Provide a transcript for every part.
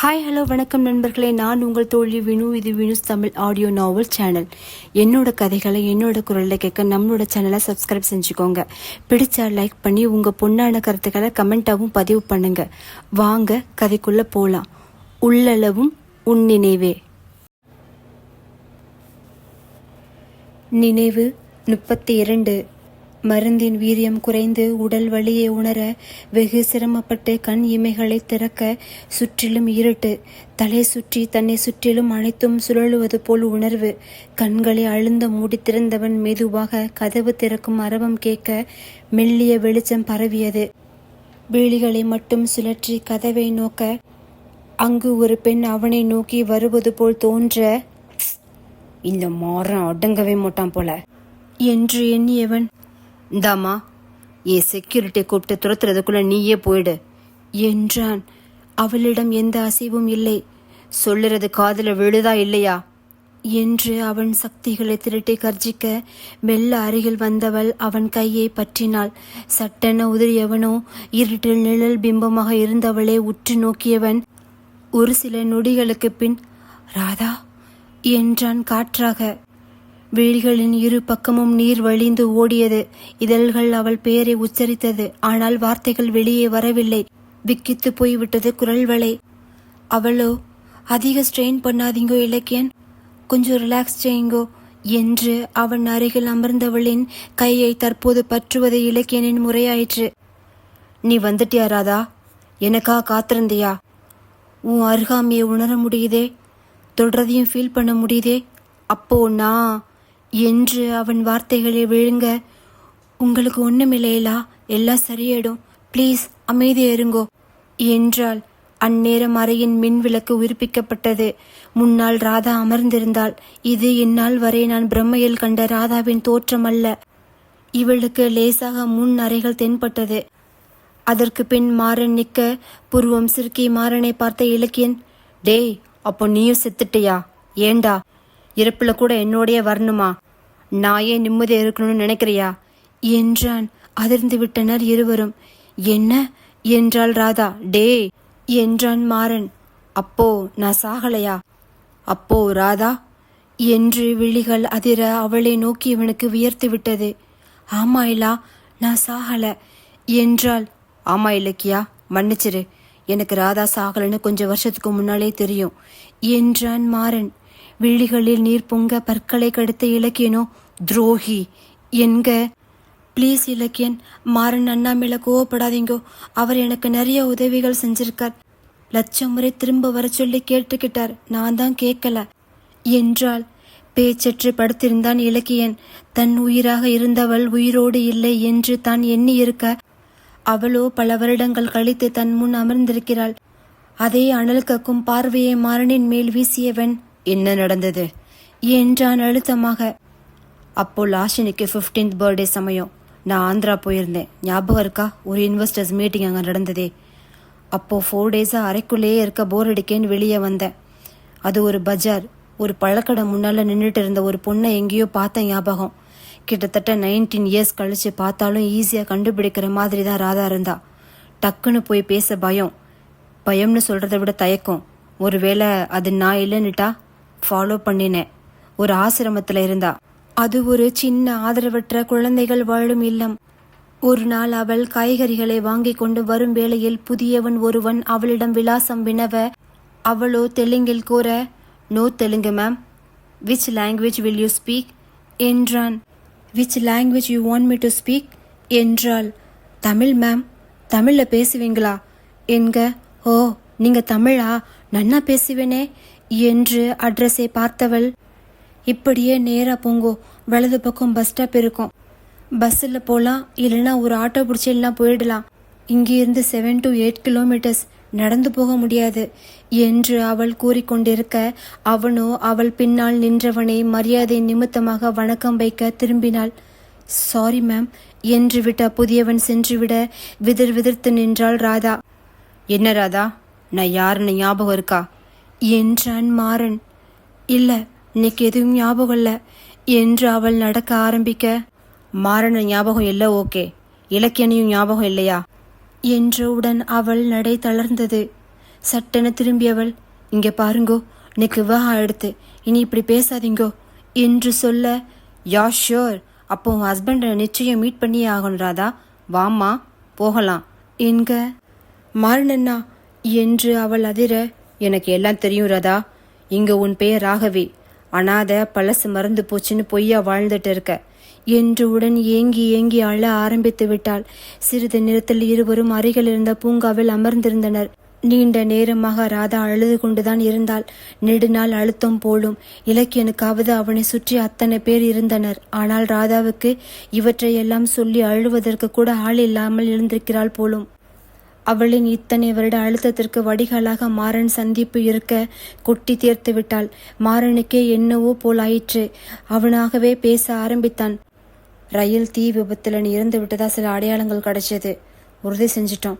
Hi hello வணக்கம் நண்பர்களே, நான் உங்கள் தோழி வினு. இது வினுஸ் தமிழ் ஆடியோ நாவல் சேனல். என்னோட கதைகளை என்னோட குரலில் கேட்க நம்மளோட சேனலை சப்ஸ்கிரைப் செஞ்சுக்கோங்க. பிடிச்சா லைக் பண்ணி உங்கள் பொண்ணான கருத்துக்களை கமெண்ட்டாகவும் பதிவு பண்ணுங்க. வாங்க கதைக்குள்ளே போகலாம். உள்ளளவும் உன் நினைவே. நினைவு 32. மருந்தின் வீரியம் குறைந்து உடல் வலியை உணர வெகு சிரமப்பட்டு கண் இமைகளை திறக்க சுற்றிலும் இருட்டு. தலை சுற்றி தன்னை சுற்றிலும் அனைத்தும் சுழலுவது போல் உணர்வு. கண்களை அழுந்த மூடி திறந்தவன் மெதுவாக கதவு திறக்கும் அரவம் கேட்க மெல்லிய வெளிச்சம் பரவியது. விழிகளை மட்டும் சுழற்றி கதவை நோக்க அங்கு ஒரு பெண் அவனை நோக்கி வருவது போல் தோன்ற, இந்த மாறன் அடங்கவே மாட்டான் போல என்று எண்ணியவன், இந்தாமா, என் செக்யூரிட்டியை கூப்பிட்டு துரத்துறதுக்குள்ள நீயே போயிடு என்றான். அவளிடம் எந்த அசைவும் இல்லை. சொல்லுறது காதுல விழுதா இல்லையா என்று அவன் சக்திகளை திரட்டி கர்ஜிக்க மெல்ல அருகில் வந்தவள் அவன் கையை பற்றினாள். சட்டென உதிரியவனோ இருட்டில் நிழல் பிம்பமாக இருந்தவளே உற்று நோக்கியவன் ஒரு சில நொடிகளுக்கு பின், ராதா என்றான் காற்றாக. விழிகளின் இரு பக்கமும் நீர் வழிந்து ஓடியது. இதழ்கள் அவள் பெயரை உச்சரித்தது. ஆனால் வார்த்தைகள் வெளியே வரவில்லை. விக்கித்து போய்விட்டது குரல் வளை. அவளோ, அதிக ஸ்ட்ரெயின் பண்ணாதீங்கோ இலக்கியன், கொஞ்சம் ரிலாக்ஸ் செய்யுங்கோ என்று அவன் அருகில் அமர்ந்தவளின் கையை தற்போது பற்றுவது இலக்கியனின் முறையாயிற்று. நீ வந்துட்டியா ராதா? எனக்கா காத்திருந்தியா? உன் அருகாமையை உணர முடியுதே, தொடர்றதையும் ஃபீல் பண்ண முடியுதே. அப்போ நான் என்று அவன் வார்த்தைகளை விழுங்க, உங்களுக்கு ஒண்ணுமில்லையா, எல்லாம் சரியாயிடும், ப்ளீஸ் அமைதியா இருங்கோ என்றாள். அந்நேரம் அறையின் மின் விளக்கு உயிர்ப்பிக்கப்பட்டது. முன்னால் ராதா அமர்ந்திருந்தாள். இது இந்நாள் வரை நான் பிரம்மையில் கண்ட ராதாவின் தோற்றம் அல்ல. இவளுக்கு லேசாக முன் அறைகள் தென்பட்டது. அதற்கு பின் மாறன் நிற்க புருவம் சிறுக்கி மாறனை பார்த்த இலக்கியன், டேய், அப்போ நீயும் செத்துட்டியா? ஏண்டா இறப்புல கூட என்னோடைய வரணுமா? நான் ஏன் நிம்மதியா இருக்கணும்னு நினைக்கிறியா என்றான். அதிர்ந்து விட்டனர் இருவரும். என்ன என்றாள் ராதா. டே என்றான் மாறன். அப்போ நான் சாகலையா? அப்போ ராதா என்று விழிகள் அதிர அவளை நோக்கி இவனுக்கு வியர்த்து விட்டது. ஆமா இல்லா, நான் சாகல என்றாள். ஆமா இலக்கியா, மன்னிச்சிரு, எனக்கு ராதா சாகலன்னு கொஞ்சம் வருஷத்துக்கு முன்னாலே தெரியும் என்றான் மாறன். விழிகளில் நீர் பொங்க பற்களை கடுத்த இலக்கியனோ, துரோகி என்க. ப்ளீஸ் இலக்கியன், மாறன் அண்ணா மேல கோவப்படாதீங்கோ. அவர் எனக்கு நிறைய உதவிகள் செஞ்சிருக்கார். லட்சம் முறை திரும்ப வர சொல்லி கேட்டுக்கிட்டார், நான் தான் கேட்கல என்றாள். பேச்சற்று படுத்திருந்தான் இலக்கியன். தன் உயிராக இருந்தவள் உயிரோடு இல்லை என்று தான் எண்ணி இருக்க, அவளோ பல வருடங்கள் கழித்து தன் முன் அமர்ந்திருக்கிறாள். அதே அனல் கக்கும் பார்வையை மாறனின் மேல் வீசியவன், என்ன நடந்தது என்றான் அழுத்தமாக. அப்போ லாஷினிக்கு 15th பர்த்டே சமயம் நான் ஆந்திரா போயிருந்தேன், ஞாபகம் இருக்கா? ஒரு இன்வெஸ்டர்ஸ் மீட்டிங் அங்கே நடந்ததே. அப்போ 4 டேஸாக அறைக்குள்ளேயே இருக்க போர் அடிக்கேன்னு வெளியே வந்தேன். அது ஒரு பஜார். ஒரு பழக்கடை முன்னால் நின்றுட்டு இருந்த ஒரு பொண்ணை எங்கேயோ பார்த்த ஞாபகம். கிட்டத்தட்ட 19 இயர்ஸ் கழிச்சு பார்த்தாலும் ஈஸியாக கண்டுபிடிக்கிற மாதிரி தான் ராதா இருந்தா. டக்குன்னு போய் பேச பயம். பயம்னு சொல்கிறத விட தயக்கம். ஒருவேளை அது நான் இல்லைன்னுட்டா ஃபாலோ பண்ணினேன். ஒரு ஆசிரமத்தில் இருந்தா. அது ஒரு சின்ன ஆதரவற்ற குழந்தைகள் வாழும் இல்லம். ஒரு நாள் அவள் காய்கறிகளை வாங்கி கொண்டு வரும் வேளையில் புதியவன் ஒருவன் அவளிடம் விலாசம் வினவ, அவளோ தெலுங்கில் கூற, no Telugu ma'am, which language will you speak என்றான். Which language you want me to speak என்றாள். தமிழ் மேம். தமிழில் பேசுவீங்களா என்க. ஓ, நீங்க தமிழா? நன்னா பேசுவேனே என்று அட்ரஸை பார்த்தவள், இப்படியே நேரா போங்கோ, வலது பக்கம் பஸ் ஸ்டாப் இருக்கும், பஸ்ஸில் போகலாம், இல்லைன்னா ஒரு ஆட்டோ பிடிச்சிடலாம், போயிடலாம். இங்கிருந்து 7 to 8 கிலோமீட்டர்ஸ், நடந்து போக முடியாது என்று அவள் கூறிக்கொண்டிருக்க, அவனோ அவள் பின்னால் நின்றவனை மரியாதை நிமித்தமாக வணக்கம் வைக்க திரும்பினாள். சாரி மேம் என்று விட்ட புதியவன் சென்றுவிட விதிர் விதிர்த்து நின்றாள் ராதா. என்ன ராதா, நான் யாருன்னு ஞாபகம் இருக்கா என்றான் மாறன். இல்ல, இன்னைக்கு எதுவும் ஞாபகம் இல்ல என்று அவள் நடக்க ஆரம்பிக்க, மாறன ஞாபகம் இல்லை, ஓகே, இலக்கியனையும் ஞாபகம் இல்லையா என்றவுடன் அவள் நடை தளர்ந்தது. சட்டென திரும்பியவள், இங்கே பாருங்கோ, எனக்கு விவாகம் எடுத்து, இனி இப்படி பேசாதீங்கோ என்று சொல்ல, யா ஷியோர், அப்போ உன் ஹஸ்பண்டை நிச்சயம் மீட் பண்ணியே ஆகணும் ராதா, வாம்மா போகலாம் என்க. மாறனண்ணா என்று அவள் அதிர, எனக்கு எல்லாம் தெரியும் ராதா, இங்க உன் பெயர் ராகவி, அனாத பழசு மறந்து போச்சுன்னு பொய்யா வாழ்ந்துட்டு இருக்க என்றுடன் ஏங்கி ஏங்கி அழ ஆரம்பித்து விட்டாள். சிறிது நேரத்தில் இருவரும் அருகில் இருந்த பூங்காவில் அமர்ந்திருந்தனர். நீண்ட நேரமாக ராதா அழுது கொண்டுதான் இருந்தாள். நெடுநாள் அழுத்தம் போலும். இலக்கியனுக்காவது அவனை சுற்றி அத்தனை பேர் இருந்தனர். ஆனால் ராதாவுக்கு இவற்றையெல்லாம் சொல்லி அழுவதற்கு கூட ஆள் இல்லாமல் இருந்திருக்கிறாள் போலும். அவளின் இத்தனை வருட அழுத்தத்திற்கு வடிகாலாக மாறன் சந்திப்பு இருக்க கொட்டி தீர்த்து விட்டாள். மாறனுக்கே என்னவோ போல் ஆயிற்று. அவனாகவே பேச ஆரம்பித்தான். ரயில் தீ விபத்தில் நீ இறந்து விட்டதா சில அடையாளங்கள் கிடைச்சது, உறுதி செஞ்சிட்டோம்.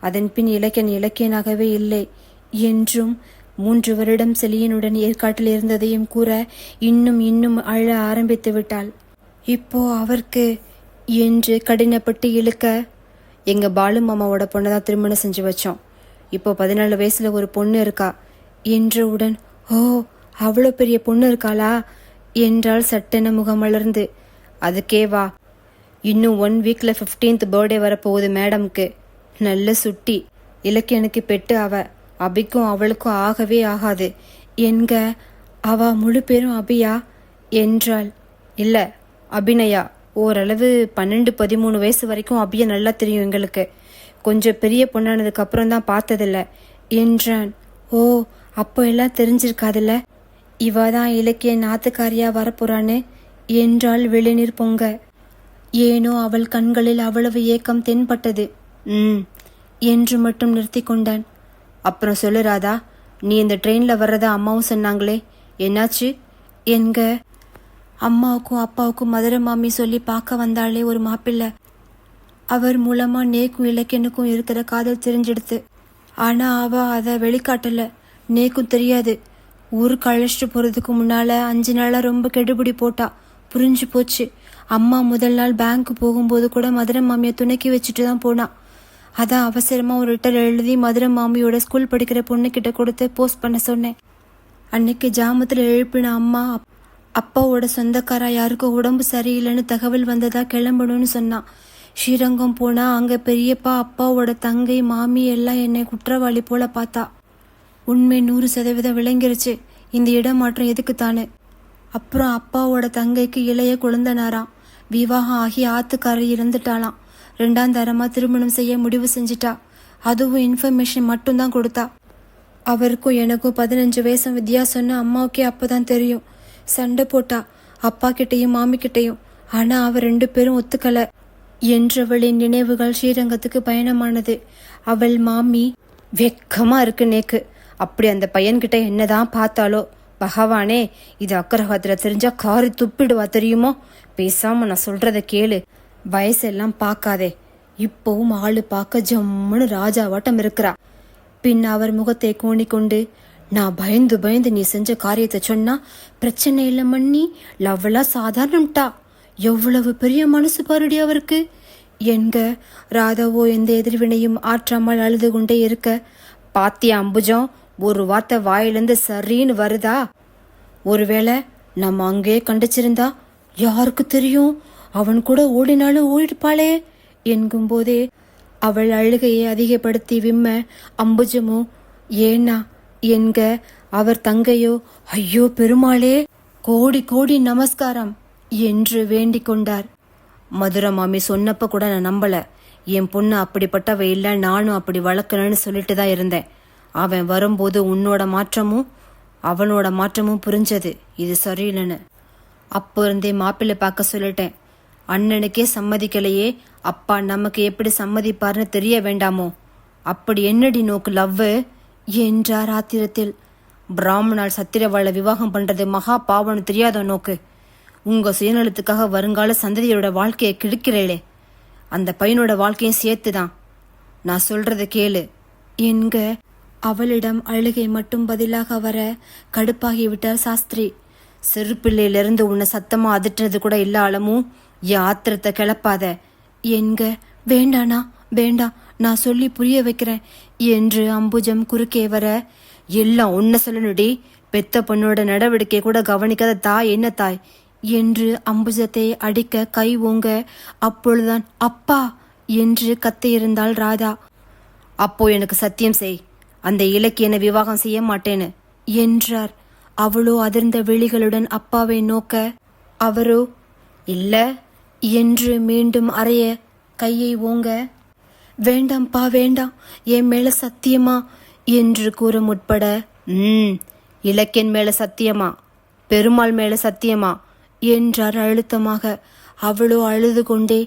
அதன் பின் இலக்கியனாகவே இல்லை என்றும் 3 வருடம் செலியனுடன் ஏற்காட்டில் இருந்ததையும் கூற இன்னும் அழ ஆரம்பித்து விட்டாள். இப்போ அவருக்கு என்று கடினப்பட்டு இழுக்க, எங்க பாலு மாமாவோட பொண்ணை தான் திருமணம் செஞ்சு வச்சோம். இப்போ 14 வயசுல ஒரு பொண்ணு இருக்கா என்றவுடன், ஓ அவ்வளோ பெரிய பொண்ணு இருக்காளா என்றால் சட்டென முகம் மலர்ந்து. அதுக்கே வா, இன்னும் 1 வீக்ல 15th பர்த்டே வரப்போகுது மேடம்க்கு. நல்ல சுட்டி, இலக்கியனுக்கு பெட்டு அவ, அபிக்கும் அவளுக்கும் ஆகவே ஆகாது என்க. அவ முழு பேரும் அபியா என்றாள். இல்ல அபிநயா, ஓரளவு 12-13 வயசு வரைக்கும் அபிய நல்லா தெரியும் எங்களுக்கு. கொஞ்சம் பெரிய பொண்ணானதுக்கு அப்புறம் தான் பார்த்ததில்ல என்றான். ஓ அப்போ எல்லாம் தெரிஞ்சிருக்காதுல்ல, இவ தான் இலக்கிய நாத்துக்காரியா வரப்போறான்னு என்றாள் வெளிநீர் பொங்க. ஏனோ அவள் கண்களில் அவ்வளவு ஏக்கம் தென்பட்டது. என்று மட்டும் நிறுத்தி கொண்டான். அப்புறம் சொல்லு ராதா, நீ இந்த ட்ரெயின்ல வர்றதா அம்மாவும் சொன்னாங்களே, என்னாச்சு என்க. அம்மாவுக்கும் அப்பாவுக்கும் மதுரை மாமி சொல்லி பார்க்க வந்தாலே ஒரு மாப்பிள்ளை. அவர் மூலமா நேக்கும் இலக்கியனுக்கும் இருக்கிற காதல் தெரிஞ்சிடுது. ஆனா அவ அதை வெளிக்காட்டல, நேக்கும் தெரியாது. ஊருக்கு அழைச்சிட்டு போறதுக்கு முன்னால 5 நாளா ரொம்ப கெடுபிடி போட்டா. புரிஞ்சு போச்சு. அம்மா முதல் நாள் பேங்க் போகும்போது கூட மதுரை மாமியை துணைக்கி வச்சுட்டு தான் போனா. அதான் அவசரமா ஒரு லெட்டர் எழுதி மதுரை மாமியோட ஸ்கூல் படிக்கிற பொண்ணுக்கிட்ட கொடுத்து போஸ்ட் பண்ண சொன்னேன். அன்னைக்கு ஜாமத்துல எழுப்பின அம்மா அப்பாவோட சொந்தக்காரா யாருக்கோ உடம்பு சரியில்லைன்னு தகவல் வந்ததா கிளம்பணும்னு சொன்னான். ஸ்ரீரங்கம் போனா அங்க பெரியப்பா அப்பாவோட தங்கை மாமி எல்லாம் என்னை குற்றவாளி போல பார்த்தா. உண்மை 100% விளங்கிருச்சு. இந்த இடமாற்றம் எதுக்குத்தானு. அப்புறம் அப்பாவோட தங்கைக்கு இளைய குழந்தனாராம். விவாகம் ஆகி ஆத்துக்காரர் இறந்துட்டாளாம். 2ஆம் தரமா திருமணம் செய்ய முடிவு செஞ்சிட்டா. அதுவும் இன்ஃபர்மேஷன் மட்டும்தான் கொடுத்தா. அவருக்கும் எனக்கும் 15 வயசு வித்தியாசம்னு அம்மாவுக்கே அப்பதான் தெரியும். சண்டை போட்டா அப்பா கிட்டையும் மாமி கிட்டையும். ஆனா அவ 2 பேரும் ஒத்துக்கல என்றவளின் நினைவுகள் ஸ்ரீரங்கத்துக்கு பயணமானது. அவள் மாமி, வெக்கமா இருக்கு நேக்கு, அப்படி அந்த பையன்கிட்ட என்னதான் பார்த்தாலோ. பகவானே, இது அக்கரகத்துல தெரிஞ்சா காரி துப்பிடுவா தெரியுமோ. பேசாம நான் சொல்றத கேளு, வயசெல்லாம் பார்க்காதே. இப்பவும் ஆளு பார்க்க ஜம்முன்னு ராஜாவாட்டம் இருக்கிறா. பின் அவர் முகத்தை கோணிக்கொண்டு, நான் பயந்து நீ செஞ்ச காரியத்தை சொன்னா பிரச்சனை இல்லை மண்ணி, லவ்வெல்லாம் சாதாரணம்டா. எவ்வளவு பெரிய மனசு பாருடி அவருக்கு என்க. ராதாவோ எந்த எதிர்வினையும் ஆற்றாமல் அழுது கொண்டே இருக்க, பாத்தியா அம்புஜம், ஒரு வார்த்தை வாயிலிருந்து சரின்னு வருதா? ஒருவேளை நம்ம அங்கே கண்டிச்சிருந்தா யாருக்கு தெரியும், அவன் கூட ஓடினாலும் ஓடிப்பாளே என்கும் போதே அவள் அழுகையை அதிகப்படுத்தி விம்ம, அம்புஜமோ ஏன்னா என்க. அவர் தங்கையோ, ஐயோ பெருமாளே, கோடி கோடி நமஸ்காரம் என்று வேண்டிக் கொண்டார். மதுரை மாமி சொன்னப்ப கூட நான் நம்பல. என் பொண்ணு அப்படிப்பட்டவ இல்ல, நானும் அப்படி வளர்க்கணும்னு சொல்லிட்டு தான் இருந்தேன். அவன் வரும்போது உன்னோட மாற்றமும் அவனோட மாற்றமும் புரிஞ்சது, இது சரியில்லைன்னு. அப்போ இருந்தே மாப்பிள்ளை பார்க்க சொல்லிட்டேன். அண்ணனுக்கே சம்மதிக்கலையே, அப்பா நமக்கு எப்படி சம்மதிப்பார்னு தெரிய வேண்டாமோ? அப்படி என்னடி நோக்கு லவ்வு என்றார் ஆத்திரத்தில். பிராமணால் சத்திரவாளை விவாகம் பண்றது மகா பாவம்னு தெரியாத நோக்கு. உங்க சுயநலத்துக்காக வருங்கால சந்ததியோட வாழ்க்கையை கிழிக்கிறீளே, அந்த பையனோட வாழ்க்கையும் சேர்த்துதான். நான் சொல்றத கேளு என்க. அவளிடம் அழுகை மட்டும் பதிலாக வர கடுப்பாகிவிட்டார் சாஸ்திரி. சிறு பிள்ளையிலிருந்து உன்னை சத்தமா அதிட்டுறது கூட இல்ல அலமும், என் ஆத்திரத்தை கிளப்பாத என்க. வேண்டானா வேண்டாம், நான் சொல்லி புரிய வைக்கிறேன் என்று அம்புஜம் குறுக்கே வர, எல்லாம் ஒன்ன சொல்லணுடி, பெத்த பொண்ணோட நடவடிக்கை கூட கவனிக்காத தாய் என்ன தாய் என்று அம்புஜத்தை அடிக்க கை ஓங்க, அப்பொழுதுதான் அப்பா என்று கத்தியிருந்தாள் ராதா. அப்போ எனக்கு சத்தியம் செய், அந்த இலக்கியனை விவாகம் செய்ய மாட்டேன்னு என்றார். அவளோ அதிர்ந்த விழிகளுடன் அப்பாவை நோக்க, அவரோ இல்ல என்று மீண்டும் அறைய கையை ஓங்க, வேண்டாம்ப்பா வேண்டாம், என் மேல சத்தியமா என்று கூற முற்பட, இலக்கியன் மேல சத்தியமா, பெருமாள் மேல சத்தியமா என்றார் அழுத்தமாக. அவளோ அழுது கொண்டே,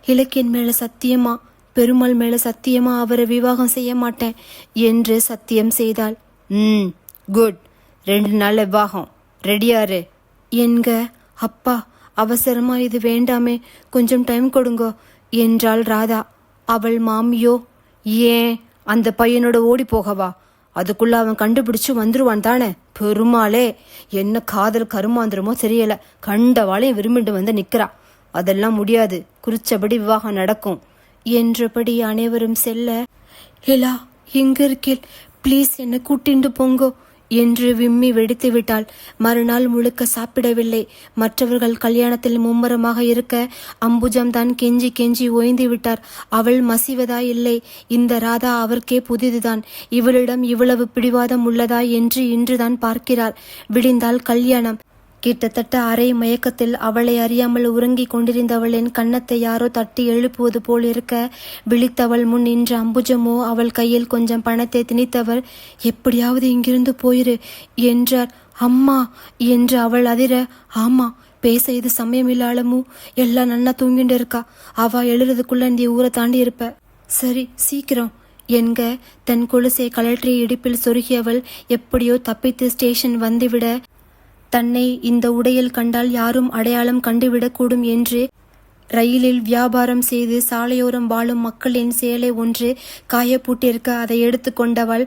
இலக்கியன் மேல சத்தியமா, பெருமாள் மேல சத்தியமா அவரை விவாகம் செய்ய மாட்டேன் என்று சத்தியம் செய்தாள். குட், 2 நாள் விவாகம், ரெடியாரு என்க. அப்பா அவசரமா இது வேண்டாமே, கொஞ்சம் டைம் கொடுங்கோ என்றாள் ராதா. அவள் மாமியோ, ஏன் அந்த பையனோட ஓடி போகவா, அதுக்குள்ள அவன் கண்டுபிடிச்சு வந்துருவான் தானே, பெருமாளே என்ன காதல் கருமாந்திரமோ தெரியல, கண்டவாளையும் விரும்பிட்டு வந்து நிக்கிறா, அதெல்லாம் முடியாது, குறிச்சபடி விவாகம் நடக்கும் என்றபடி அனைவரும் செல்ல, ஹிலா எங்க இருக்கேன், ப்ளீஸ் என்ன கூட்டிண்டு போங்கோ என்று விம்மி வெடித்து விட்டாள். மறுநாள் முழுக்க சாப்பிடவில்லை. மற்றவர்கள் கல்யாணத்தில் மும்மரமாக இருக்க அம்புஜம் தான் கெஞ்சி கெஞ்சி ஓய்ந்து விட்டார். அவள் மசிவதா இல்லை. இந்த ராதா அவர்க்கே புதிதுதான். இவளிடம் இவ்வளவு பிடிவாதம் உள்ளதா என்று இன்றுதான் பார்க்கிறார். விடிந்தால் கல்யாணம். கிட்டத்தட்ட அரை மயக்கத்தில் அவளை அறியாமல் உறங்கிக் கொண்டிருந்தவளின் கன்னத்தை யாரோ தட்டி எழுப்புவது போல் இருக்க, விழித்தவள் முன் நின்ற அம்புஜமோ அவள் கையில் கொஞ்சம் பணத்தை திணித்தவர், எப்படியாவது இங்கிருந்து போயிரு என்றார். அம்மா என்று அவள் அதிர, ஆமா பேச இது சமயம் இல்லாமோ, எல்லாம் நன்னா தூங்கிட்டு இருக்கா, அவ எழுறதுக்குள்ள இந்த ஊரை தாண்டி இருப்ப, சரி சீக்கிரம் என்க. தன் கொலுசை கலற்றி இடுப்பில் சொருகியவள் எப்படியோ தப்பித்து ஸ்டேஷன் வந்துவிட, தன்னை இந்த உடையில் கண்டால் யாரும் அடையாளம் கண்டுவிடக்கூடும் என்று ரயிலில் வியாபாரம் செய்து சாலையோரம் வாழும் மக்களின் சேலை ஒன்று காயப்பூட்டிருக்க அதை எடுத்து கொண்டவள்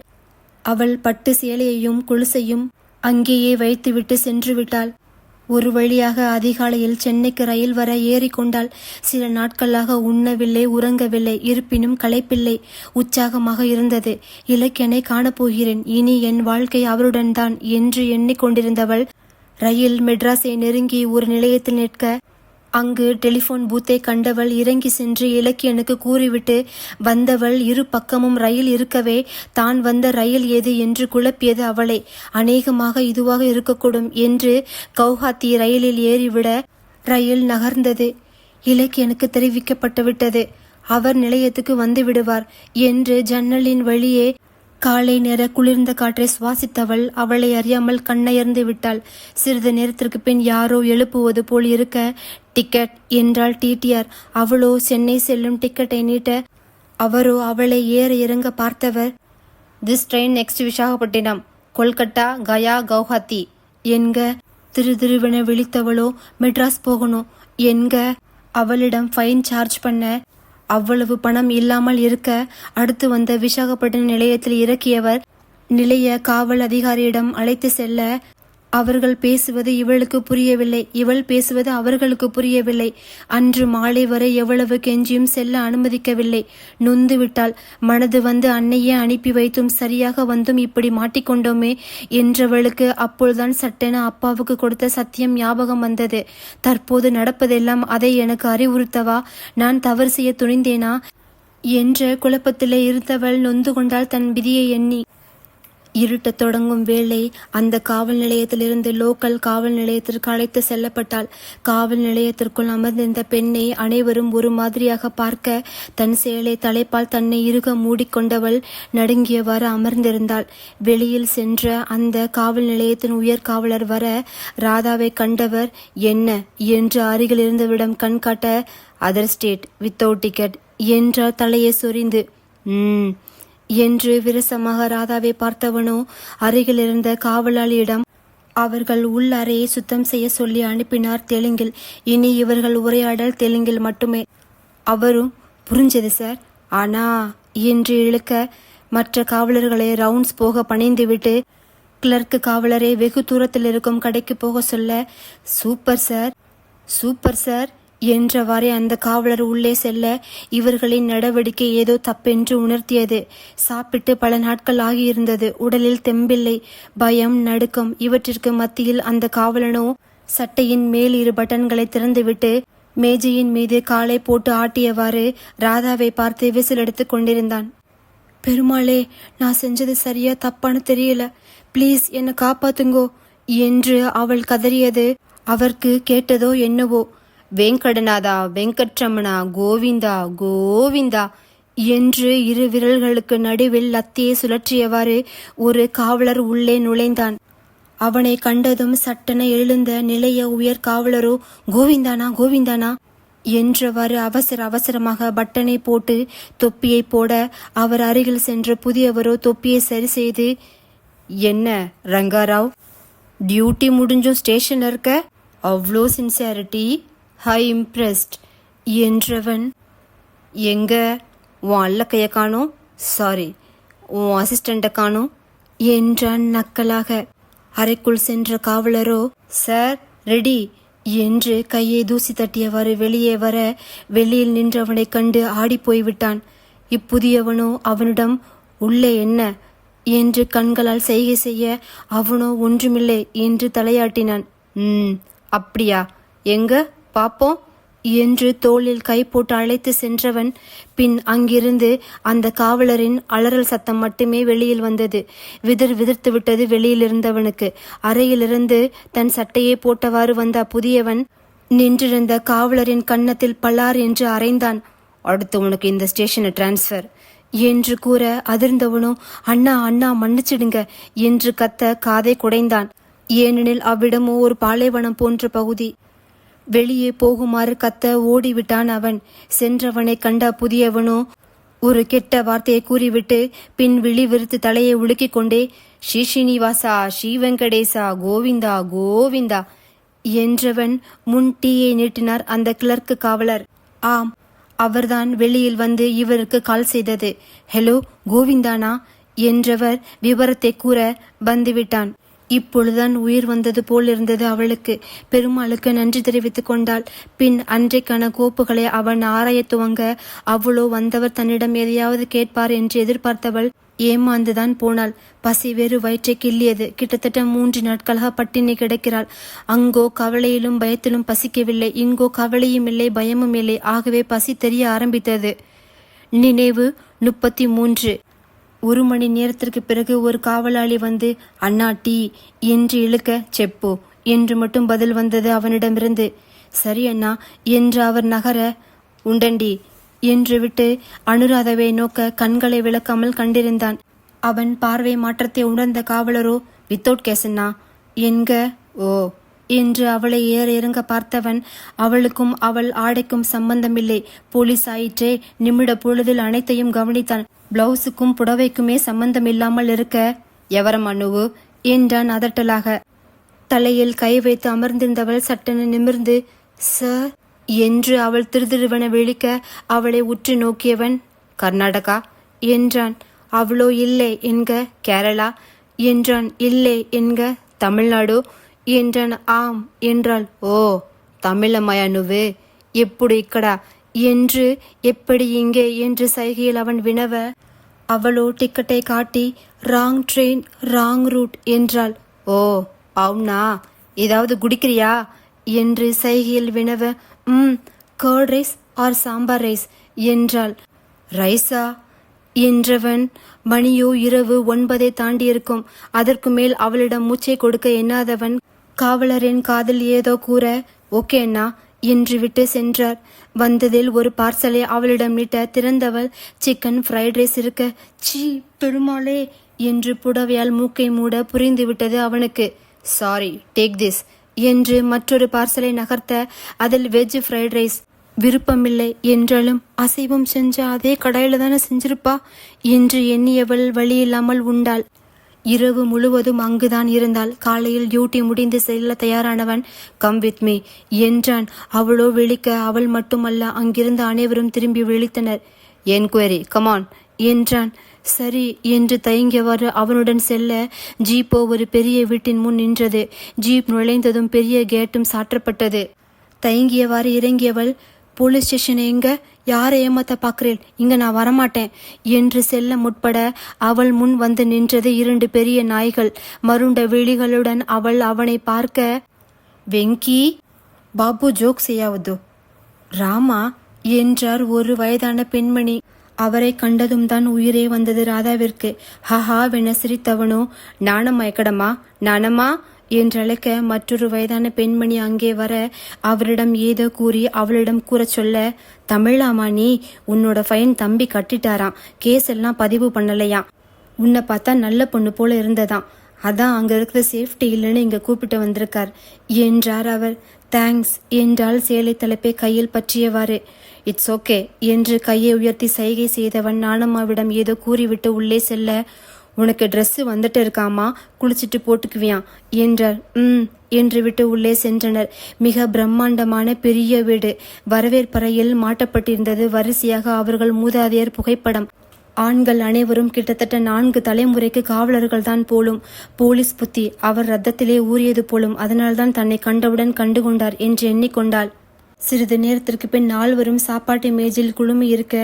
அவள் பட்டு சேலையையும் கொலுசையும் அங்கேயே வைத்துவிட்டு சென்று விட்டாள். ஒரு வழியாக அதிகாலையில் சென்னைக்கு ரயில் வர ஏறிக்கொண்டாள். சில நாட்களாக உண்ணவில்லை, உறங்கவில்லை. இருப்பினும் களைப்பில்லை, உற்சாகமாக இருந்தது. இலக்கியனை காணப்போகிறேன், இனி என் வாழ்க்கை அவருடன் தான் என்று எண்ணிக்கொண்டிருந்தவள் ரயில் மெட்ராஸை நெருங்கி ஒரு நிலையத்தில் நிற்க, அங்கு டெலிபோன் பூத்தை கண்டவள் இறங்கி சென்று இலக்கியனுக்கு கூறிவிட்டு வந்தவள். இரு பக்கமும் ரயில் இருக்கவே தான் வந்த ரயில் எது என்று குழப்பியது அவளை. அநேகமாக இதுவாக இருக்கக்கூடும் என்று கவுஹாத்தி ரயிலில் ஏறிவிட ரயில் நகர்ந்தது. இலக்கியனுக்கு தெரிவிக்கப்பட்டு விட்டது, அவர் நிலையத்துக்கு வந்து விடுவார் என்று ஜன்னலின் வழியே காலை நேர குளிர்ந்த காற்றை சுவாசித்தவள் அவளை அறியாமல் கண்ணயர்ந்து விட்டாள். சிறிது நேரத்திற்கு பின் யாரோ எழுப்புவது போல் இருக்க, டிக்கெட் என்றாள் டிடிஆர். அவளோ சென்னை செல்லும் டிக்கெட்டை நீட்ட, அவரோ அவளை ஏற இறங்க பார்த்தவர், this train next Visakhapatnam, Kolkata, Gaya, Guwahati என்க. திருவென விழித்தவளோ, மெட்ராஸ் போகணும் என்க. அவளிடம் ஃபைன் சார்ஜ் பண்ண அவ்வளவு பணம் இல்லாமல் இருக்க, அடுத்து வந்த விசாகப்பட்டினம் நிலையத்தில் இறக்கியவர் நிலைய காவல் அதிகாரியிடம் அழைத்து செல்ல, அவர்கள் பேசுவது இவளுக்கு புரியவில்லை, இவள் பேசுவது அவர்களுக்கு புரியவில்லை. அன்று மாலை வரை எவ்வளவு கெஞ்சியும் செல்ல அனுமதிக்கவில்லை. நொந்து விட்டாள். மனது வந்து அன்னையே அனுப்பி வைத்தும் சரியாக வந்தும் இப்படி மாட்டிக்கொண்டோமே என்றவளுக்கு அப்பொழுதுதான் சட்டென அப்பாவுக்கு கொடுத்த சத்தியம் ஞாபகம் வந்தது. தற்போது நடப்பதெல்லாம் அதை எனக்கு அறிவுறுத்தவா, நான் தவறு செய்ய துணிந்தேனா என்ற குழப்பத்திலே இருந்தவள் நொந்து கொண்டாள் தன் விதியை எண்ணி. இருட்டத் தொடங்கும் வேளை அந்த காவல் நிலையத்திலிருந்து லோக்கல் காவல் நிலையத்திற்கு அழைத்து செல்லப்பட்டாள். காவல் நிலையத்திற்குள் அமர்ந்திருந்த பெண்ணை அனைவரும் ஒரு மாதிரியாக பார்க்க, தன் சேலை தலைப்பால் தன்னை இறுக மூடிக்கொண்டவள் நடுங்கியவாறு அமர்ந்திருந்தாள். வெளியில் சென்ற அந்த காவல் நிலையத்தின் உயர் காவலர் வர, ராதாவை கண்டவர் என்ன என்று அருகில் இருந்தவிடம் கண் காட்ட, அதர் ஸ்டேட் வித்தவுட் டிக்கெட் என்றார் தலையை சொரிந்து. என்று விரசமாக ராதாவை பார்த்தவனோ அருகில் இருந்த காவலாளியிடம் அவர்கள் உள் அறையை சுத்தம் செய்ய சொல்லி அனுப்பினார் தெலுங்கில். இனி இவர்கள் உரையாடல் தெலுங்கில் மட்டுமே. அவரும் புரிஞ்சது சார், ஆனா என்று இழுக்க மற்ற காவலர்களை ரவுண்ட்ஸ் போக பணிந்துவிட்டு கிளர்க்கு காவலரை வெகு தூரத்தில் இருக்கும் கடைக்கு போக சொல்ல, சூப்பர் சார், சூப்பர் சார் என்றவாறே அந்த காவலர் உள்ளே செல்ல இவர்களின் நடவடிக்கை ஏதோ தப்பென்று உணர்த்தியது. சாப்பிட்டு பல நாட்கள் ஆகியிருந்தது. உடலில் தெம்பில்லை. பயம், நடுக்கம் இவற்றிற்கு மத்தியில் அந்த காவலனோ சட்டையின் மேல் 2 பட்டன்களை திறந்துவிட்டு மேஜையின் மீது காலை போட்டு ஆட்டியவாறு ராதாவை பார்த்து விசில் எடுத்துக் கொண்டிருந்தான். பெருமாளே, நான் செஞ்சது சரியா தப்பான்னு தெரியல, ப்ளீஸ் என்னை காப்பாத்துங்கோ என்று அவள் கதறியது அவருக்கு கேட்டதோ என்னவோ. வெங்கடநாதா, வெங்கட்ரமணா, கோவிந்தா கோவிந்தா என்று 2 விரல்களுக்கு நடுவில் லத்தியை சுழற்றியவாறு ஒரு காவலர் உள்ளே நுழைந்தான். அவனை கண்டதும் சட்டென எழுந்த நிலைய உயர் காவலரோ கோவிந்தானா கோவிந்தானா என்றவாறு அவசரமாக பட்டனை போட்டு தொப்பியை போட அவர் அருகில் சென்ற புதியவரோ தொப்பியை சரி செய்து, என்ன ரங்காராவ், டியூட்டி முடிஞ்சும் ஸ்டேஷன் இருக்க, அவ்வளோ சின்சியாரிட்டி, ஹை இம்ப்ரெஸ்ட் என்றவன், எங்க உன் அல்லக்கைய காணோம், சாரி உன் அசிஸ்டண்ட்டை காணோம் என்றான் நக்கலாக. அறைக்குள் சென்ற காவலரோ சார் ரெடி என்று கையை தூசி தட்டியவாறு வெளியே வர வெளியில் நின்றவனை கண்டு ஆடிப்போய்விட்டான். இப்புதியவனோ அவனிடம் உள்ளே என்ன என்று கண்களால் செய்கை செய்ய அவனோ ஒன்றுமில்லை என்று தலையாட்டினான். அப்படியா, எங்க பாப்போம் என்று தோளில் கை போட்டு அழைத்து சென்றவன் பின் அங்கிருந்து அந்த காவலரின் அலறல் சத்தம் மட்டுமே வெளியில் வந்தது. விதிர்த்து விட்டது வெளியில் இருந்தவனுக்கு. அறையிலிருந்து தன் சட்டையை போட்டவாறு வந்த புதியவன் நின்றிருந்த காவலரின் கன்னத்தில் பலார் என்று அறைந்தான். அடுத்து உனக்கு இந்த ஸ்டேஷனை டிரான்ஸ்ஃபர் என்று கூற அதிர்ந்தவனோ அண்ணா அண்ணா மன்னிச்சிடுங்க என்று கத்த காதை குடைந்தான். ஏனெனில் அவ்விடமோ ஒரு பாலைவனம் போன்ற பகுதி. வெளியே போகுமாறு கத்த ஓடிவிட்டான் அவன். சென்றவனை கண்ட புதியவனோ ஒரு கெட்ட வார்த்தையை கூறிவிட்டு பின் விழி விரித்து தலையை உலுக்கிக் கொண்டே ஸ்ரீனிவாசா, ஸ்ரீவெங்கடேசா, கோவிந்தா கோவிந்தா என்றவன் முன் டீயை நீட்டினார் அந்த கிளர்க்கு காவலர். ஆம், அவர்தான் வெளியில் வந்து இவருக்கு கால் செய்தது. ஹலோ கோவிந்தானா என்றவர் விவரத்தை கூற வந்துவிட்டான். இப்பொழுதுதான் உயிர் வந்தது போலிருந்தது அவளுக்கு. பெருமாளுக்கு நன்றி தெரிவித்துக் கொண்டாள். பின் அன்றைக்கான கோப்புகளை அவன் ஆராய துவங்க அவளோ வந்தவர் தன்னிடம் எதையாவது கேட்பார் என்று எதிர்பார்த்தவள் ஏமாந்துதான் போனாள். பசி வேறு வயிற்றை கிள்ளியது. கிட்டத்தட்ட 3 நாட்களாக பட்டினி கிடக்கிறாள். அங்கோ கவலையிலும் பயத்திலும் பசிக்கவில்லை, இங்கோ கவலையும் இல்லை பயமும் இல்லை. ஆகவே பசி தெரிய ஆரம்பித்தது. நினைவு 33. 1 மணி நேரத்திற்கு பிறகு ஒரு காவலாளி வந்து அண்ணா டீ என்று இழுக்க செப்போ என்று மட்டும் பதில் வந்தது அவனிடமிருந்து. சரி அண்ணா என்று அவர் நகர உண்டண்டி என்று விட்டு அனுராதவை நோக்க கண்களை விளக்காமல் கண்டிருந்தான். அவன் பார்வை மாற்றத்தை உணர்ந்த காவலரோ வித்தவுட் கேசண்ணா என்க ஓ என்று அவளை ஏற இறங்க பார்த்தவன் அவளுக்கும் அவள் ஆடைக்கும் சம்பந்தமில்லை. போலீஸ் ஆயிற்றே, நிமிட பொழுதில் அனைத்தையும் கவனித்தான். பிளவுஸுக்கும் புடவைக்குமே சம்பந்தமில்லாமல் இருக்க எவரம் அணுவு என்றான் அதட்டலாக. தலையில் கை வைத்து அமர்ந்திருந்தவள் சட்டென நிமிர்ந்து சார் என்று அவள் திருதிருவென விழிக்க அவளை உற்று நோக்கியவன் கர்நாடகா என்றான். அவளோ இல்லை என்க கேரளா என்றான். இல்லை என்க தமிழ்நாடு என்றான். ஆம் என்றாள். ஓ தமிழம்மாயா நுவு எప్పుడు இக்கடா என்று எப்படி இங்கே என்று சைகையில் அவன் வினவ அவளோ டிக்கெட்டை காட்டி ராங் ட்ரெயின் ராங் ரூட் என்றாள். ஓ అవునా, ஏதாவது குடிக்கிறியா என்று சைகையில் வினவ curd rice or sambar rice என்றாள். ரைஸா என்றவன் மணியோ இரவு 9 தாண்டியிருக்கும். அதற்கு மேல் அவளிடம் மூச்சை கொடுக்க எண்ணாதவன் காவலரின் காதில் ஏதோ கூற ஓகே அண்ணா என்று விட்டு சென்றார். வந்ததில் ஒரு பார்சலை அவளிடம் நீட்ட திறந்தவள் சிக்கன் ஃப்ரைட் ரைஸ் இருக்க சீ பெருமாளே என்று புடவையால் மூக்கை மூட புரிந்துவிட்டது அவனுக்கு. சாரி டேக் திஸ் என்று மற்றொரு பார்சலை நகர்த்த அதில் வெஜ் ஃப்ரைட் ரைஸ். விருப்பமில்லை என்றாலும் அசைவம் செஞ்ச அதே கடையில தானே செஞ்சிருப்பா என்று எண்ணியவள் வழியில்லாமல் உண்டாள். இரவு முழுவதும் அங்குதான் இருந்தாள். காலையில் டியூட்டி முடிந்து செல்ல தயாரானவன் கம் வித் மீ என்றான். அவளோ விழிக்க அவள் மட்டுமல்ல அங்கிருந்த அனைவரும் திரும்பி விழித்தனர். என்கொயரி கமான் என்றான். சரி என்று தயங்கியவாறு அவனுடன் செல்ல ஜீப்போ ஒரு பெரிய வீட்டின் முன் நின்றது. ஜீப் நுழைந்ததும் பெரிய கேட்டும் சாற்றப்பட்டது. தயங்கியவாறு இறங்கியவள், போலீஸ் ஸ்டேஷன் எங்க, யாரை ஏமாத்த பார்க்கிறேன், இங்க நான் வரமாட்டேன் என்று செல்ல முற்பட அவள் முன் வந்து நின்றது 2 பெரிய நாய்கள். மருண்ட விழிகளுடன் அவள் அவனை பார்க்க, வெங்கி, பாபு ஜோக் செய்யாவதோ ராமா என்றார் ஒரு வயதான பெண்மணி. அவரை கண்டதும் தான் உயிரே வந்தது ராதாவிற்கு. ஹஹாவென சிரித்தவனோ, நாணம்மா எக்கடமா, நாணம்மா என்றழைக்க மற்றொரு வயதான பெண்மணி அங்கே வர அவரிடம் ஏதோ கூறி அவளிடம் கூற சொல்ல, தமிழாமா நீ, உன்னோட ஃபைன் தம்பி கட்டிட்டாராம், கேஸ் எல்லாம் பதிவு பண்ணலையாம், உன்னை பார்த்தா நல்ல பொண்ணு போல இருந்ததாம், அதான் அங்க இருக்கிற சேஃப்டி இல்லைன்னு இங்க கூப்பிட்டு வந்திருக்கார் என்றார் அவர். தேங்க்ஸ் என்றால் சேலை தலைப்பை கையில் பற்றியவாறு. இட்ஸ் ஓகே என்று கையை உயர்த்தி சைகை செய்தவன் நாணம்மாவிடம் ஏதோ கூறிவிட்டு உள்ளே செல்ல, உனக்கு ட்ரெஸ்ஸு வந்துட்டு இருக்காமா, குளிச்சுட்டு போட்டுக்குவியான் என்றார். என்று விட்டு உள்ளே சென்றனர். மிக பிரம்மாண்டமான பெரிய வீடு. வரவேற்பறையில் மாட்டப்பட்டிருந்தது வரிசையாக அவர்கள் மூதாதையர் புகைப்படம். ஆண்கள் அனைவரும் கிட்டத்தட்ட 4 தலைமுறைக்கு காவலர்கள் தான் போலும். போலீஸ் புத்தி அவர் ரத்தத்திலே ஊறியது போலும். அதனால்தான் தன்னை கண்டவுடன் கண்டுகொண்டார் என்று எண்ணிக்கொண்டாள். சிறிது நேரத்திற்கு பின் 4வரும் சாப்பாட்டு மேஜில் குழுமி இருக்க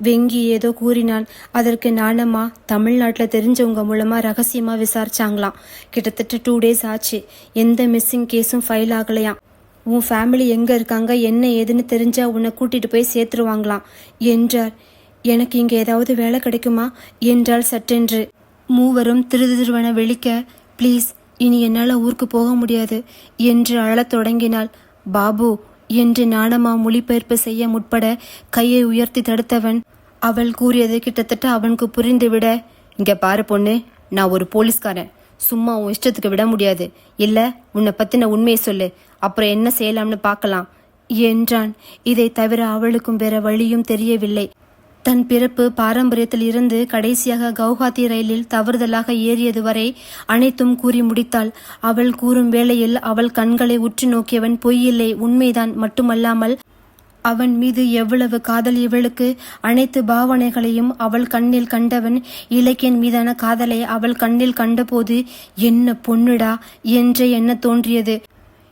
வெங்கி ஏதோ கூறினான். அதற்கு நாணம்மா, தமிழ்நாட்டில் தெரிஞ்சவங்க மூலமா ரகசியமா விசாரிச்சாங்களாம். கிட்டத்தட்ட 2 days ஆச்சு. எந்த மிஸ்ஸிங் கேஸும் ஃபைல் ஆகலையாம். உன் ஃபேமிலி எங்க இருக்காங்க, என்ன ஏதுன்னு தெரிஞ்சா உன்னை கூட்டிட்டு போய் சேர்த்துருவாங்களாம் என்றார். எனக்கு இங்க ஏதாவது வேலை கிடைக்குமா என்றால் சட்டென்று. மூவரும் திருதிருவன வெளிக்க, ப்ளீஸ் இனி என்னால் ஊருக்கு போக முடியாது என்று அழத் தொடங்கினாள். பாபு என்று நாணம்மா மொழிபெயர்ப்பு செய்ய முற்பட கையை உயர்த்தி தடுத்தவன். அவள் கூறியது கிட்டத்தட்ட அவனுக்கு புரிந்துவிட, இங்க பாரு பொண்ணு, நான் ஒரு போலீஸ்காரன், சும்மா உன் இஷ்டத்துக்கு விட முடியாது. இல்ல உன்னை பத்தின உண்மையை சொல்லு, அப்புறம் என்ன செய்யலாம்னு பார்க்கலாம் என்றான். இதை தவிர அவளுக்கும் வேற வழியும் தெரியவில்லை. தன் பிறப்பு பாரம்பரியத்தில் இருந்து கடைசியாக கவுஹாத்தி ரயிலில் தவறுதலாக ஏறியது வரை அனைத்தும் கூறி முடித்தாள். அவள் கூறும் வேளையில் அவள் கண்களை உற்று நோக்கியவன் பொய்யில்லை, உண்மைதான். மட்டுமல்லாமல் அவன் மீது எவ்வளவு காதல் இவளுக்கு. அனைத்து பாவனைகளையும் அவள் கண்ணில் கண்டவன் இலக்கியன் மீதான காதலை அவள் கண்ணில் கண்டபோது, என்ன பொண்ணுடா என்று எண்ண தோன்றியது.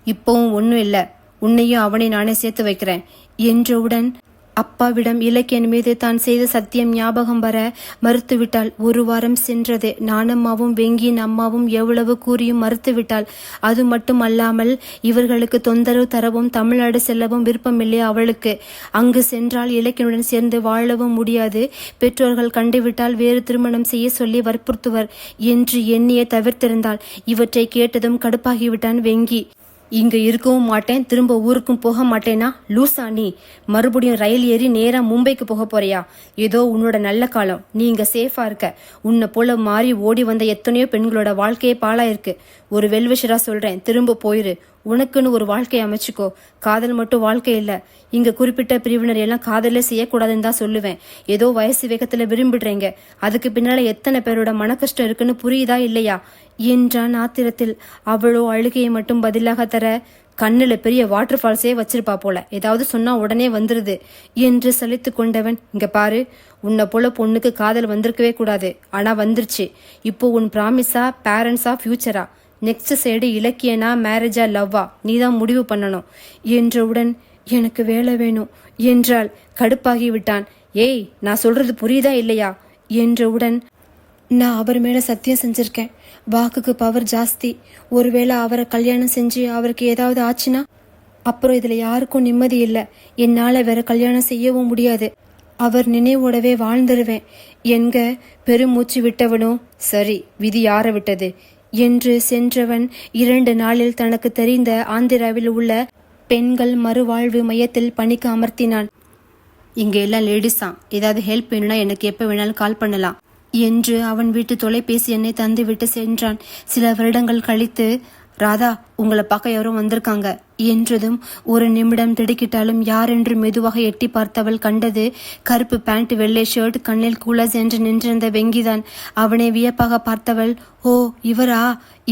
இப்போவும் ஒன்றும் இல்லை, உன்னையும் அவனை நானே சேர்த்து வைக்கிறேன் என்றவுடன் அப்பாவிடம் இலக்கியன் மீது தான் செய்த சத்தியம் ஞாபகம் வர மறுத்துவிட்டாள். 1 வாரம் சென்றது. நாணம்மாவும் வெங்கியின் அம்மாவும் எவ்வளவு கூறியும் மறுத்துவிட்டாள். அது மட்டும் அல்லாமல் இவர்களுக்கு தொந்தரவு தரவும் தமிழ்நாடு செல்லவும் விருப்பமில்லை அவளுக்கு. அங்கு சென்றால் இலக்கியனுடன் சேர்ந்து வாழவும் முடியாது. பெற்றோர்கள் கண்டுவிட்டால் வேறு திருமணம் செய்ய சொல்லி வற்புறுத்துவர் என்று எண்ணியே தவிர்த்திருந்தாள். இவற்றை கேட்டதும் கடுப்பாகிவிட்டான் வெங்கி. இங்க இருக்கவும் மாட்டேன், திரும்ப ஊருக்கும் போக மாட்டேனா, லூசா நீ? மறுபடியும் ரயில் ஏறி நேரா மும்பைக்கு போக போறியா? ஏதோ உன்னோட நல்ல காலம், நீ இங்க சேஃபா இருக்க. உன்னை போல மாறி ஓடி வந்த எத்தனையோ பெண்களோட வாழ்க்கையே பாழாயிருக்கு. ஒரு வெல்விஷரா சொல்றேன், திரும்ப போயிரு. உனக்குன்னு ஒரு வாழ்க்கையை அமைச்சுக்கோ. காதல் மட்டும் வாழ்க்கை இல்லை. இங்க குறிப்பிட்ட பிரிவினர் எல்லாம் காதலே செய்யக்கூடாதுன்னு தான் சொல்லுவேன். ஏதோ வயசு வேகத்துல விரும்பிடுறீங்க, அதுக்கு பின்னால எத்தனை பேரோட மன கஷ்டம் இருக்குன்னு புரியுதா இல்லையா என்றான் ஆத்திரத்தில். அவளோ அழுகையை மட்டும் பதிலாக தர, கண்ணுல பெரிய வாட்டர் ஃபால்ஸே வச்சிருப்பா போல, ஏதாவது சொன்னா உடனே வந்துருது என்று சலித்து கொண்டவன். இங்க பாரு, உன்னை போல பொண்ணுக்கு காதல் வந்திருக்கவே கூடாது, ஆனா வந்துருச்சு. இப்போ உன் ப்ராமிஸா, பேரண்ட்ஸா, ஃபியூச்சரா, நெக்ஸ்ட் சைடு இலக்கியனா, மேரேஜா, லவ்வா, நீதான் முடிவு பண்ணணும் என்றவுடன், எனக்கு வேலை வேணும் என்றால் கடுப்பாகி விட்டான். ஏய், நான் சொல்றது புரியுதா இல்லையா என்றவுடன், நான் அவர் மேல சத்தியம் செஞ்சிருக்கேன், வாக்குக்கு பவர் ஜாஸ்தி. ஒருவேளை அவரை கல்யாணம் செஞ்சு அவருக்கு ஏதாவது ஆச்சுன்னா அப்புறம் இதுல யாருக்கும் நிம்மதி இல்லை. என்னால வேற கல்யாணம் செய்யவும் முடியாது. அவர் நினைவோடவே வாழ்ந்துருவேன். என்க பெருமூச்சு விட்டவனோ, சரி விதி யார விட்டது என்று சென்றவன் 2 நாளில் தனக்கு தெரிந்த ஆந்திராவில் உள்ள பெண்கள் மறுவாழ்வு மையத்தில் பணிக்கு அமர்த்தினான். இங்க எல்லாம் லேடிஸ் தான், ஏதாவது ஹெல்ப் வேணும்னா எனக்கு எப்ப வேணாலும் கால் பண்ணலாம் என்று அவன் வீட்டு தொலைபேசி எண்ணை தந்து விட்டு சென்றான். சில வருடங்கள் கழித்து, ராதா, உங்களை பார்க்க யாரும் வந்திருக்காங்க என்றதும் 1 நிமிடம் திடுக்கிட்டாலும் யாரென்று மெதுவாக எட்டி பார்த்தவள் கண்டது கருப்பு பேண்ட், வெள்ளை ஷர்ட், கண்ணில் கூலஸ் என்று நின்றிருந்த வெங்கிதான். அவனை வியப்பாக பார்த்தவள், ஓ இவரா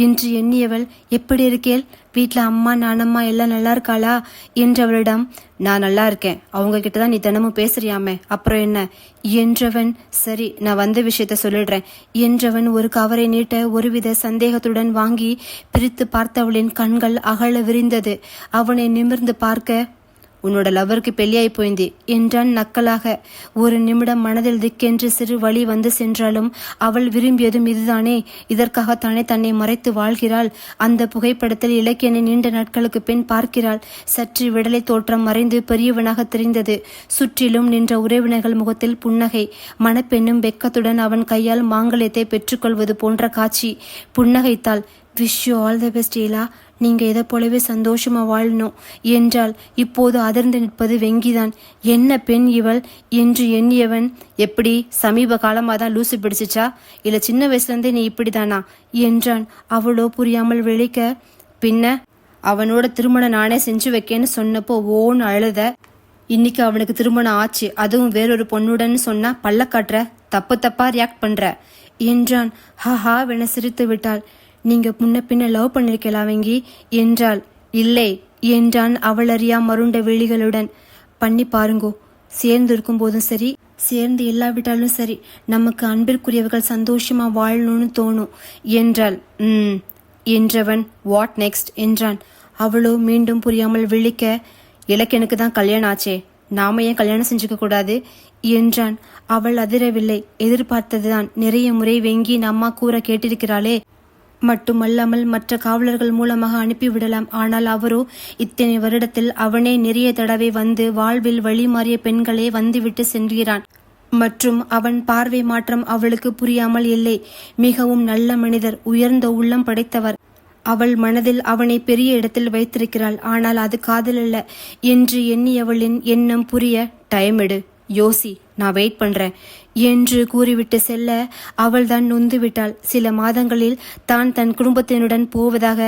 என்று எண்ணியவள், எப்படி இருக்கேள், வீட்டுல அம்மா நானம்மா எல்லாம் நல்லா இருக்காளா என்றவளிடம், நான் நல்லா இருக்கேன், அவங்க கிட்டதான் நீ தினமும் பேசுறியாமே, அப்புறம் என்ன என்றவன், சரி நான் வந்த விஷயத்த சொல்லிடுறேன் என்றவன் ஒரு கவரை நீட்ட ஒருவித சந்தேகத்துடன் வாங்கி பிரித்து பார்த்தவளின் கண்கள் அகல விரிந்தது. அவனை நிமிர்ந்து பார்க்க, உன்னோட லவருக்கு பெல்லியாய் போய்ந்தே என்றான் நக்கலாக. ஒரு நிமிடம் மனதில் திக்கென்று சிறு வழி வந்து சென்றாலும் அவள் விரும்பியதும் இதுதானே. இதற்காகத்தானே தன்னை மறைத்து வாழ்கிறாள். அந்த புகைப்படத்தில் இலக்கியனை நீண்ட நாட்களுக்கு பின் பார்க்கிறாள். சற்று விடலை தோற்றம் மறைந்து பெரியவனாக தெரிந்தது. சுற்றிலும் நின்ற உறவினர்கள் முகத்தில் புன்னகை. மணப்பெண்ணும் வெக்கத்துடன் அவன் கையால் மாங்கல்யத்தை பெற்றுக்கொள்வது போன்ற காட்சி. புன்னகைத்தாள். Wish you all the best Eela, நீங்க இதை போலவே சந்தோஷமா வாழணும் என்றால் இப்போது அதிர்ந்து நிற்பது வெங்கிதான். என்ன பெண் இவள் என்று எண்ணியவன், எப்படி சமீப காலமாக தான் லூசு பிடிச்சிச்சா, இல்ல சின்ன வயசுலேருந்தே நீ இப்படிதானா என்றான். அவளோ புரியாமல் விழிக்க, பின்ன அவனோட திருமணம் நானே செஞ்சு வைக்கேன்னு சொன்னப்போ ஓன்னு அழுத. இன்னைக்கு அவனுக்கு திருமணம் ஆச்சு, அதுவும் வேறொரு பொண்ணுடன் சொன்னா பல்ல காட்டுற, தப்பா ரியாக்ட் பண்ற என்றான். ஹஹா வென சிரித்து விட்டாள். நீங்க முன்ன பின்ன லவ் பண்ணிருக்கலாம் வெங்கி என்றாள். இல்லை என்றான் அவளறியா மருண்ட விழிகளுடன். பண்ணி பாருங்கோ, சேர்ந்து இருக்கும் போதும் சரி, சேர்ந்து இல்லாவிட்டாலும் சரி, நமக்கு அன்பிற்குரியவர்கள் சந்தோஷமா வாழணும்னு தோணும் என்றாள். என்றவன் வாட் நெக்ஸ்ட் என்றான். அவளோ மீண்டும் புரியாமல் விழிக்க, இலக்கியனுக்கு தான் கல்யாணம் ஆச்சே, நாம ஏன் கல்யாணம் செஞ்சுக்க கூடாது என்றான். அவள் அதிரவில்லை. எதிர்பார்த்ததுதான். நிறைய முறை வெங்கியின் அம்மா கூற கேட்டிருக்கிறாளே. மட்டுமல்லாமல் மற்ற காவலர்கள் மூலமாக அனுப்பிவிடலாம். ஆனால் அவரோ இத்தனை வருடத்தில் அவனே நிறைய தடவை வந்து வாழ்வில் வழிமாறிய பெண்களே வந்துவிட்டு சென்றான். மற்றும் அவன் பார்வை மாற்றம் அவளுக்கு புரியாமல் இல்லை. மிகவும் நல்ல மனிதர், உயர்ந்த உள்ளம் படைத்தவர். அவள் மனதில் அவனை பெரிய இடத்தில் வைத்திருக்கிறாள். ஆனால் அது காதல் அல்ல என்று எண்ணியவளின் எண்ணம் புரிய, டைம் எடு, யோசி, நான் வெயிட் பண்றேன் என்று கூறிவிட்டு செல்ல அவள்தான் நொந்து விட்டாள். சில மாதங்களில் தான் தன் குடும்பத்தினுடன் போவதாக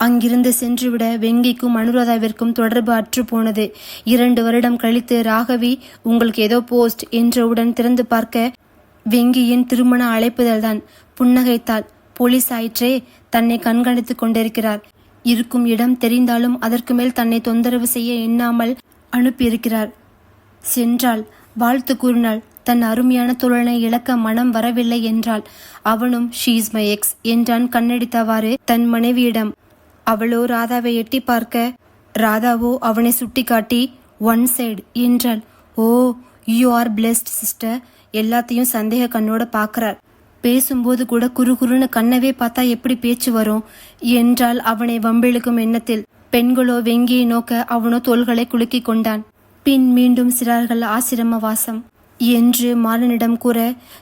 அங்கிருந்து சென்றுவிட வெங்கிக்கும் அனுராதாவிற்கும் தொடர்பு அற்று போனது. 2 வருடம் கழித்து ராகவி, உங்களுக்கு ஏதோ போஸ்ட் என்றவுடன் திறந்து பார்க்க வெங்கியின் திருமண அழைப்புதல் தான். புன்னகைத்தாள். போலீஸ் ஆயிற்றே, தன்னை கண்காணித்துக் கொண்டிருக்கிறார். இருக்கும் இடம் தெரிந்தாலும் அதற்கு மேல் தன்னை தொந்தரவு செய்ய எண்ணாமல் அனுப்பியிருக்கிறார். சென்றாள். வாழ்த்து கூறினாள். தன் அருமையான தோழனை இழக்க மனம் வரவில்லை என்றாள். அவனும் ஷீஸ் மை எக்ஸ் என்றான் கண்ணடித்தவாறு தன் மனைவியிடம். அவளோ ராதாவை எட்டி பார்க்க, ராதாவோ அவனை சுட்டி காட்டி ஒன் சைடு என்றாள். ஓ, யூ ஆர் பிளெஸ்ட் சிஸ்டர். எல்லாத்தையும் சந்தேக கண்ணோட பார்க்கிறார். பேசும்போது கூட குறுகுறுன்னு கண்ணவே பார்த்தா எப்படி பேச்சு வரும் என்றால் அவனை வம்பிழுக்கும் எண்ணத்தில். பெண்களோ வெங்கியை நோக்க அவனோ தோள்களை குலுக்கி கொண்டான். பின் மீண்டும் சிறார்கள் ஆசிரம வாசம் என்று மாறனிடம் கூற,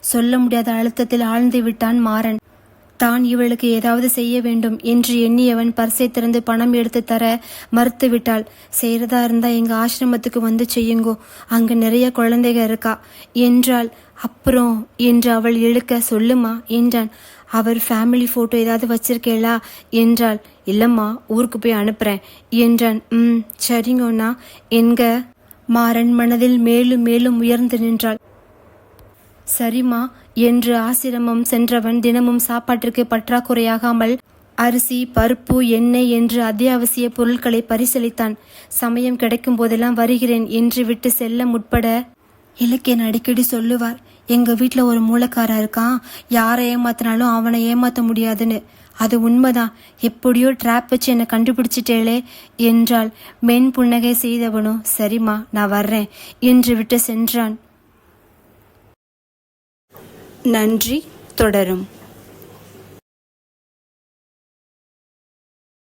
சொல்ல முடியாத அழுத்தத்தில் ஆழ்ந்து விட்டான் மாறன். தான் இவளுக்கு ஏதாவது செய்ய வேண்டும் என்று எண்ணியவன் பர்சை திறந்து பணம் எடுத்து தர மறுத்து விட்டாள். செய்யறதா இருந்தா எங்க ஆசிரமத்துக்கு வந்து செய்யுங்கோ, அங்க நிறைய குழந்தைக இருக்கா என்றாள். அப்புறம் என்று அவள் இழுக்க, சொல்லுமா என்றான். அவர் ஃபேமிலி போட்டோ ஏதாவது வச்சிருக்கேளா என்றாள். இல்லம்மா, ஊருக்கு போய் அனுப்புறேன் என்றான். சரிங்கண்ணா என்க. மாறன் மனதில் மேலும் மேலும் உயர்ந்து நின்றாள். சரிமா என்று ஆசிரமம் சென்றவன் தினமும் சாப்பாட்டிற்கு பற்றாக்குறையாகாமல் அரிசி, பருப்பு, எண்ணெய் என்று அத்தியாவசிய பொருட்களை பரிசீலித்தான். சமயம் கிடைக்கும் போதெல்லாம் வருகிறேன் என்று விட்டு செல்ல முற்பட, இலக்கியன் அடிக்கடி சொல்லுவார், எங்க வீட்டில் ஒரு மூலக்காரா இருக்கான், யாரை ஏமாத்தினாலும் அவனை ஏமாத்த முடியாதுன்னு. அது உண்மைதான். எப்படியோ ட்ராப் வச்சு என்னை கண்டுபிடிச்சிட்டேளே என்றாள். மென் புன்னகை செய்தவனோ, சரிம்மா நான் வர்றேன் என்று விட்டு சென்றான். நன்றி. தொடரும்.